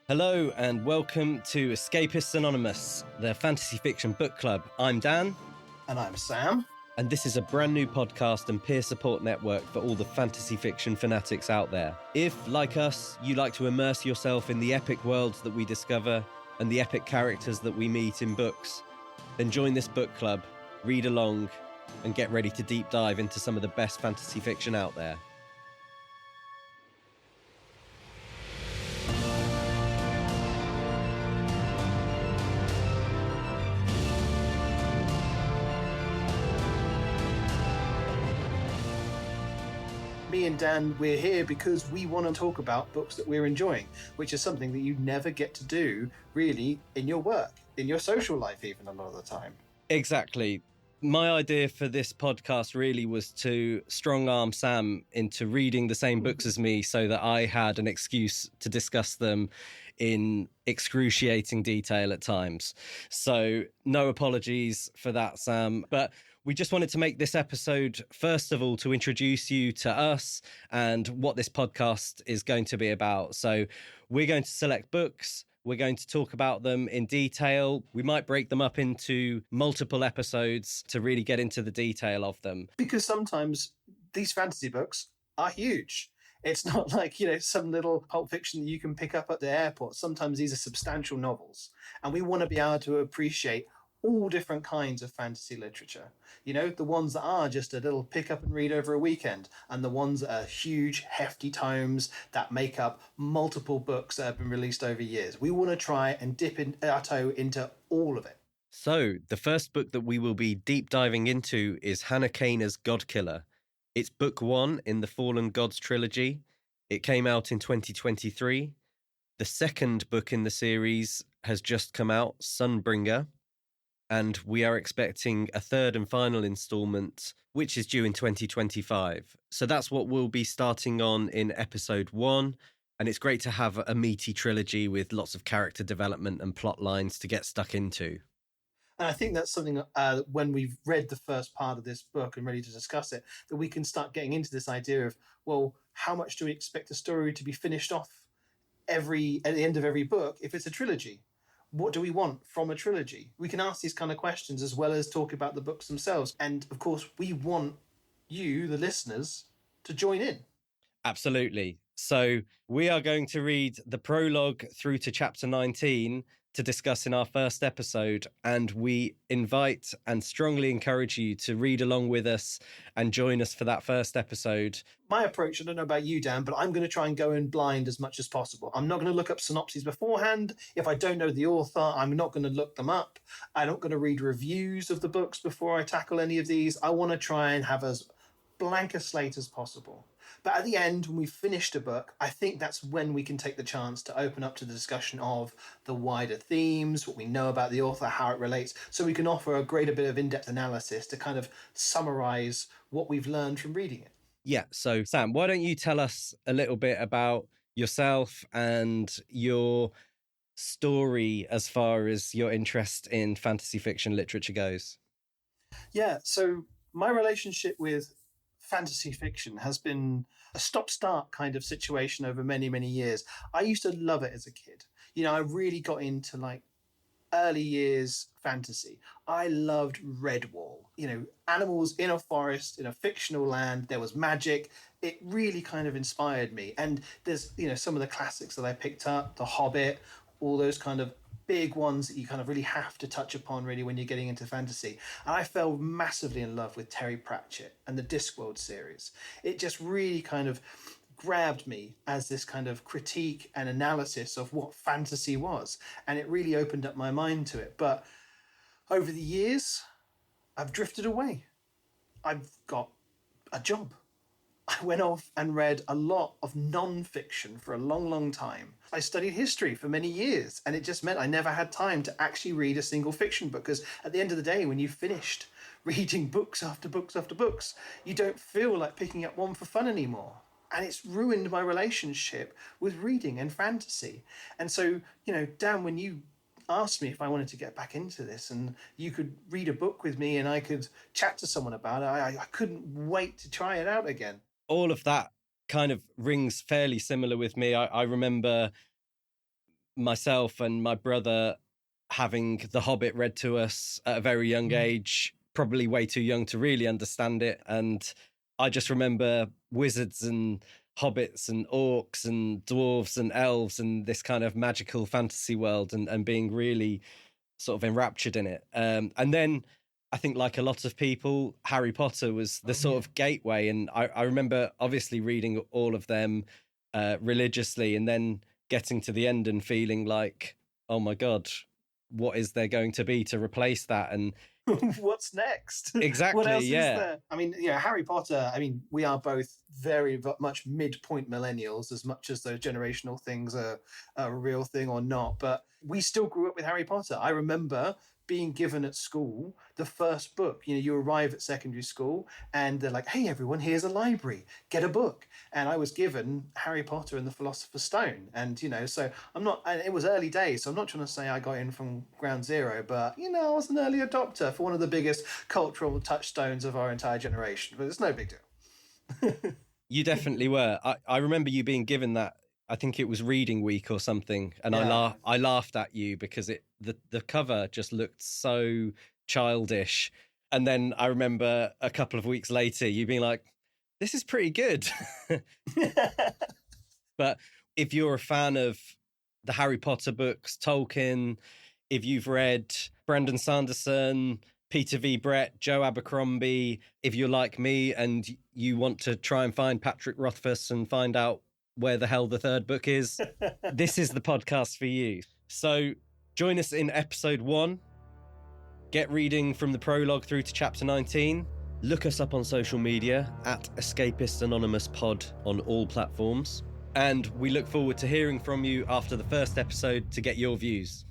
Hello and welcome to Escapists Anonymous, the fantasy fiction book club. I'm Dan. And I'm Sam. And this is a brand new podcast and peer support network for all the fantasy fiction fanatics out there. If, like us, you like to immerse yourself in the epic worlds that we discover and the epic characters that we meet in books, then join this book club, read along, and get ready to deep dive into some of the best fantasy fiction out there. Me and Dan, we're here because we want to talk about books that we're enjoying, which is something that you never get to do, really, in your work, in your social life even a lot of the time. Exactly. My idea for this podcast really was to strong-arm Sam into reading the same books as me so that I had an excuse to discuss them in excruciating detail at times. So no apologies for that, Sam. But we just wanted to make this episode, first of all, to introduce you to us and what this podcast is going to be about. So we're going to select books. We're going to talk about them in detail. We might break them up into multiple episodes to really get into the detail of them. Because sometimes these fantasy books are huge. It's not like, some little Pulp Fiction that you can pick up at the airport. Sometimes these are substantial novels. And we want to be able to appreciate all different kinds of fantasy literature. The ones that are just a little pick up and read over a weekend, and the ones that are huge, hefty tomes that make up multiple books that have been released over years. We want to try and dip our toe into all of it. So the first book that we will be deep diving into is Hannah Kaner's Godkiller. It's book 1 in the Fallen Gods trilogy. It came out in 2023. The second book in the series has just come out, Sunbringer. And we are expecting a third and final installment, which is due in 2025. So that's what we'll be starting on in episode 1. And it's great to have a meaty trilogy with lots of character development and plot lines to get stuck into. And I think that's something when we've read the first part of this book and ready to discuss it, that we can start getting into this idea of, well, how much do we expect a story to be finished off at the end of every book if it's a trilogy? What do we want from a trilogy? We can ask these kind of questions as well as talk about the books themselves. And of course, we want you, the listeners, to join in. Absolutely. So we are going to read the prologue through to chapter 19 to discuss in our first episode. And we invite and strongly encourage you to read along with us and join us for that first episode. My approach, I don't know about you, Dan, but I'm going to try and go in blind as much as possible. I'm not going to look up synopses beforehand. If I don't know the author, I'm not going to look them up. I'm not going to read reviews of the books before I tackle any of these. I want to try and have as blank a slate as possible. But at the end, when we've finished a book, I think that's when we can take the chance to open up to the discussion of the wider themes, what we know about the author, how it relates, so we can offer a greater bit of in-depth analysis to kind of summarize what we've learned from reading it. Yeah, so Sam, why don't you tell us a little bit about yourself and your story as far as your interest in fantasy fiction literature goes? Yeah, so my relationship with fantasy fiction has been a stop-start kind of situation over many, many years. I used to love it as a kid. I really got into early years fantasy. I loved Redwall. Animals in a forest, in a fictional land. There was magic. It really kind of inspired me. And there's, some of the classics that I picked up, The Hobbit, all those kind of big ones that you kind of really have to touch upon really when you're getting into fantasy. And I fell massively in love with Terry Pratchett and the Discworld series. It just really kind of grabbed me as this kind of critique and analysis of what fantasy was. And it really opened up my mind to it. But over the years, I've drifted away. I've got a job. I went off and read a lot of non-fiction for a long, long time. I studied history for many years, and it just meant I never had time to actually read a single fiction book, because at the end of the day, when you've finished reading books after books after books, you don't feel like picking up one for fun anymore. And it's ruined my relationship with reading and fantasy. And so, Dan, when you asked me if I wanted to get back into this and you could read a book with me and I could chat to someone about it, I couldn't wait to try it out again. All of that kind of rings fairly similar with me. I remember myself and my brother having The Hobbit read to us at a very young age, probably way too young to really understand it. And I just remember wizards and hobbits and orcs and dwarves and elves and this kind of magical fantasy world, and being really sort of enraptured in it. And then I think, like a lot of people, Harry Potter was the sort of gateway. And I remember obviously reading all of them religiously, and then getting to the end and feeling like, oh my God, what is there going to be to replace that? And what's next? Exactly. What else is there? I mean, Harry Potter, I mean, we are both very much midpoint millennials, as much as those generational things are a real thing or not. But we still grew up with Harry Potter. I remember being given at school the first book. You arrive at secondary school and they're like, hey, everyone, here's a library, get a book. And I was given Harry Potter and the Philosopher's Stone. And, so I'm not, and it was early days, so I'm not trying to say I got in from ground zero, but, I was an early adopter for one of the biggest cultural touchstones of our entire generation. But it's no big deal. You definitely were. I remember you being given that. I think it was reading week or something, and I laughed at you because the cover just looked so childish. And then I remember a couple of weeks later you being like, this is pretty good. But if you're a fan of the Harry Potter books, Tolkien, if you've read Brendan Sanderson, Peter V. Brett, Joe Abercrombie, if you're like me and you want to try and find Patrick Rothfuss and find out where the hell the third book is, this is the podcast for you. So join us in episode 1. Get reading from the prologue through to chapter 19. Look us up on social media at Escapists Anonymous Pod on all platforms. And we look forward to hearing from you after the first episode to get your views.